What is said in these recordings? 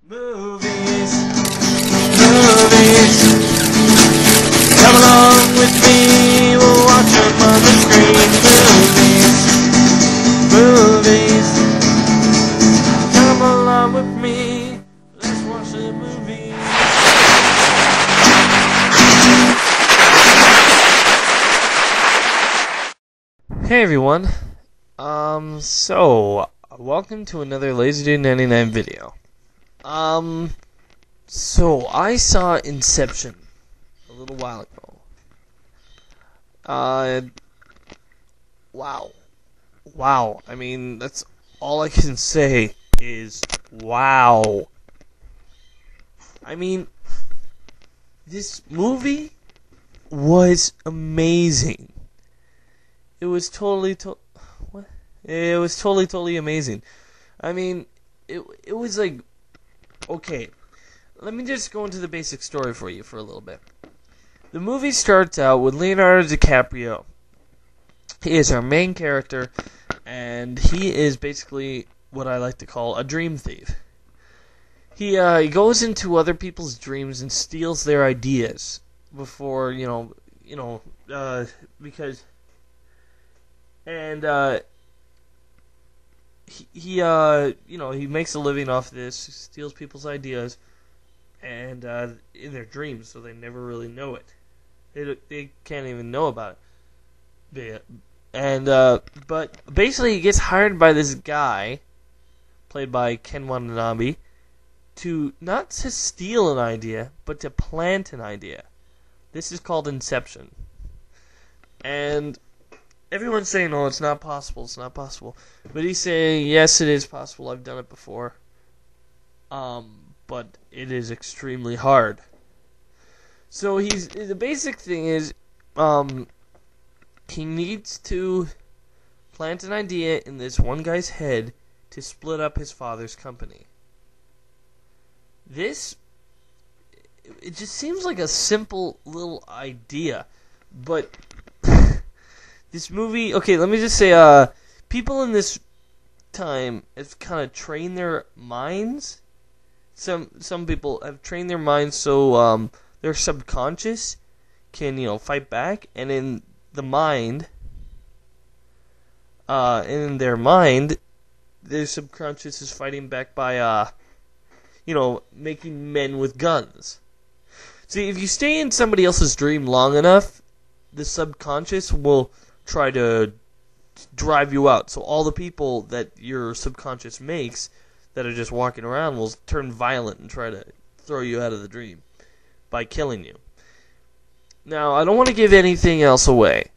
Movies, movies. Come along with me, we'll watch them on the screen. Movies, movies. Come along with me, let's watch the movie. Hey everyone, welcome to another LazyDude99 video. So I saw Inception a little while ago. Wow. I mean, that's all I can say is wow. I mean, this movie was amazing. It was totally amazing. I mean, it was like, okay, let me just go into the basic story for you for a little bit. The movie starts out with Leonardo DiCaprio. He is our main character, and he is basically what I like to call a dream thief. He goes into other people's dreams and steals their ideas before, because... And, he makes a living off this, steals people's ideas, and, in their dreams, so they never really know it. They can't even know about it. But basically he gets hired by this guy, played by Ken Watanabe, not to steal an idea, but to plant an idea. This is called Inception. And everyone's saying, "Oh, it's not possible. But he's saying, "Yes, it is possible. I've done it before. But it is extremely hard." So the basic thing is, he needs to plant an idea in this one guy's head to split up his father's company. It just seems like a simple little idea, but this movie, okay, let me just say, people in this time have kind of trained their minds. Some people have trained their minds so their subconscious can, fight back, and in the mind, in their mind, their subconscious is fighting back by, making men with guns. See, if you stay in somebody else's dream long enough, the subconscious will try to drive you out. So all the people that your subconscious makes that are just walking around will turn violent and try to throw you out of the dream by killing you. Now, I don't want to give anything else away.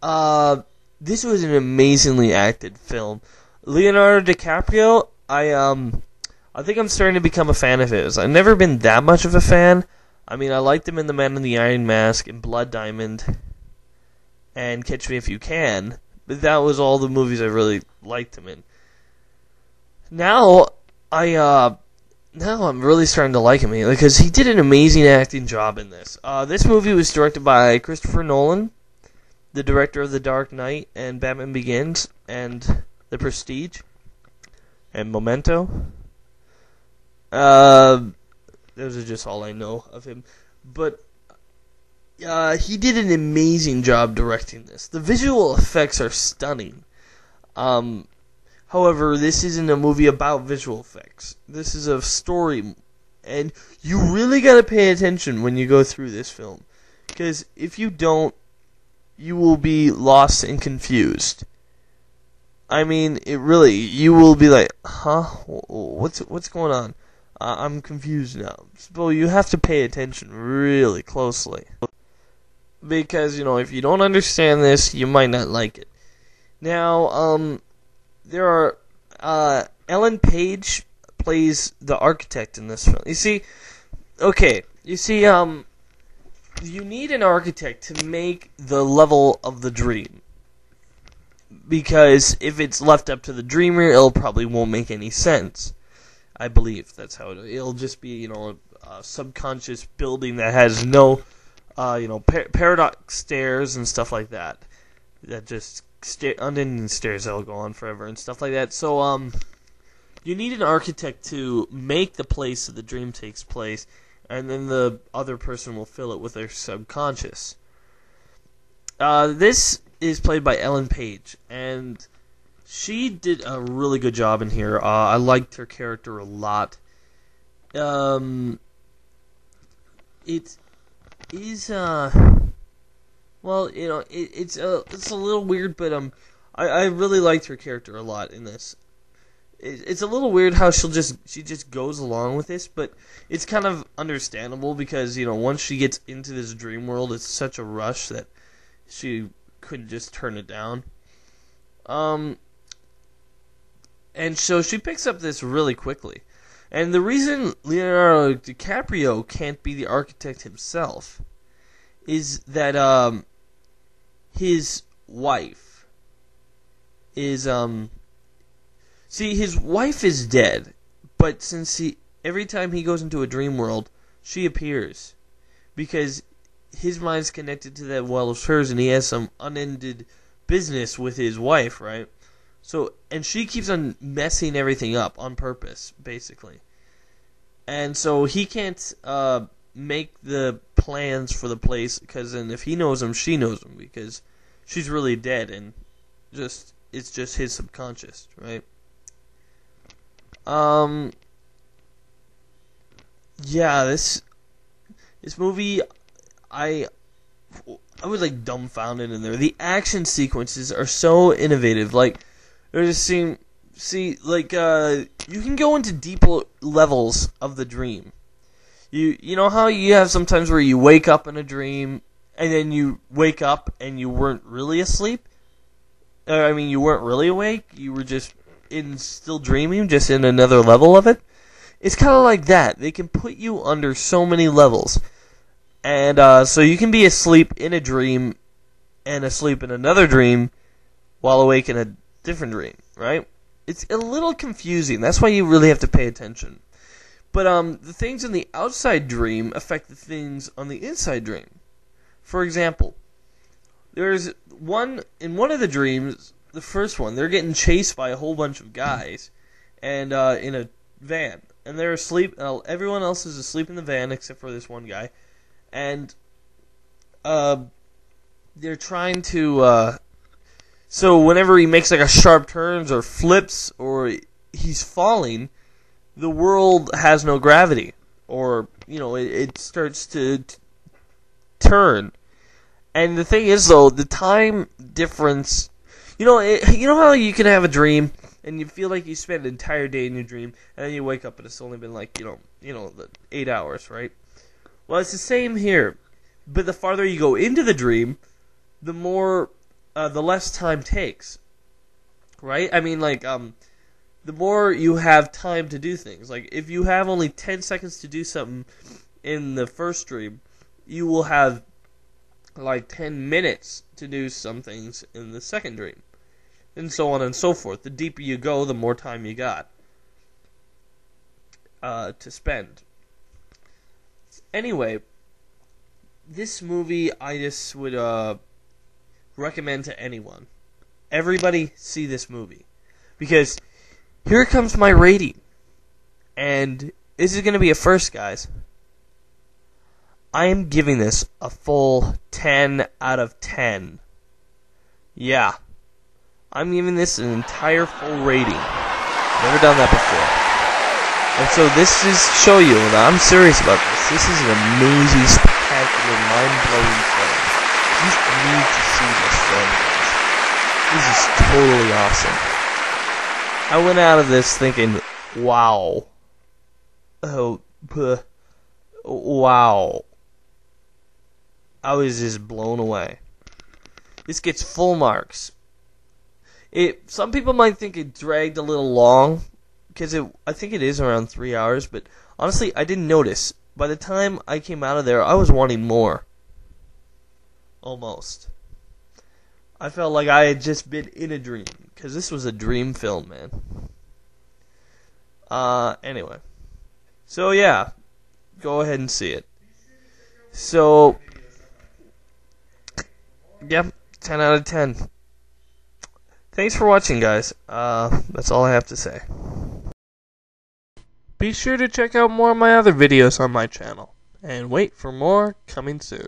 This was an amazingly acted film. Leonardo DiCaprio, I think I'm starting to become a fan of his. I've never been that much of a fan. I mean, I liked him in The Man in the Iron Mask and Blood Diamond and Catch Me If You Can, but that was all the movies I really liked him in. Now I'm really starting to like him because he did an amazing acting job in this. This movie was directed by Chirstophor Nolens, the director of The Dark Knight and Batman Begins and The Prestige and Memento. Those are just all I know of him, but he did an amazing job directing this. The visual effects are stunning. However, this isn't a movie about visual effects. This is a story, and you really gotta pay attention when you go through this film, because if you don't, you will be lost and confused. I mean, you will be like, huh? What's going on? I'm confused now. So you have to pay attention really closely. Because, if you don't understand this, you might not like it. Now, there are, Ellen Page plays the architect in this film. You need an architect to make the level of the dream. Because if it's left up to the dreamer, it'll probably won't make any sense. I believe that's how it'll just be, a subconscious building that has no, paradox stairs and stuff like that. That just unending stairs that'll go on forever and stuff like that. So, You need an architect to make the place that the dream takes place, and then the other person will fill it with their subconscious. This is played by Ellen Page, and she did a really good job in here. I liked her character a lot. It is well, it's a little weird, but I really liked her character a lot in this. It's a little weird how she just goes along with this, but it's kind of understandable because once she gets into this dream world, it's such a rush that she couldn't just turn it down. And so she picks up this really quickly. And the reason Leonardo DiCaprio can't be the architect himself is that his wife is see, his wife is dead, but since every time he goes into a dream world, she appears because his mind's connected to that well of hers, and he has some unended business with his wife, right? So, and she keeps on messing everything up on purpose, basically. And so he can't make the plans for the place, because then if he knows them, she knows them, because she's really dead, and it's just his subconscious, right? Yeah, this movie, I was like dumbfounded in there. The action sequences are so innovative. Like, you can go into deeper levels of the dream. You know how you have sometimes where you wake up in a dream and then you wake up and you weren't really asleep? You weren't really awake. You were just still dreaming, just in another level of it. It's kind of like that. They can put you under so many levels. And so you can be asleep in a dream and asleep in another dream while awake in a different dream, right? It's a little confusing. That's why you really have to pay attention. But the things in the outside dream affect the things on the inside dream. For example, there's one of the dreams, the first one, they're getting chased by a whole bunch of guys and in a van. And they're asleep. Everyone else is asleep in the van except for this one guy. And they're trying to... so whenever he makes like a sharp turns or flips or he's falling, the world has no gravity. Or, it starts to turn. And the thing is, though, the time difference... You know how you can have a dream and you feel like you spent an entire day in your dream, and then you wake up and it's only been like, the 8 hours, right? Well, it's the same here, but the farther you go into the dream, the less time takes, right? The more you have time to do things. Like, if you have only 10 seconds to do something in the first dream, you will have, 10 minutes to do some things in the second dream. And so on and so forth. The deeper you go, the more time you got to spend. Anyway, this movie I just would recommend to anyone. Everybody see this movie. Because here comes my rating. And this is going to be a first, guys. I am giving this a full 10 out of 10. Yeah. I'm giving this an entire full rating. Never done that before. And so this is show you that I'm serious about this. This is an amazing, spectacular, mind-blowing film. You need to see this film, guys. This is totally awesome. I went out of this thinking, wow. Wow. I was just blown away. This gets full marks. Some people might think it dragged a little long, because I think it is around 3 hours, but honestly, I didn't notice. By the time I came out of there, I was wanting more. Almost. I felt like I had just been in a dream, because this was a dream film, man. Anyway. So, yeah. Go ahead and see it. So, yep, 10 out of 10. Thanks for watching, guys. That's all I have to say. Be sure to check out more of my other videos on my channel, and wait for more coming soon.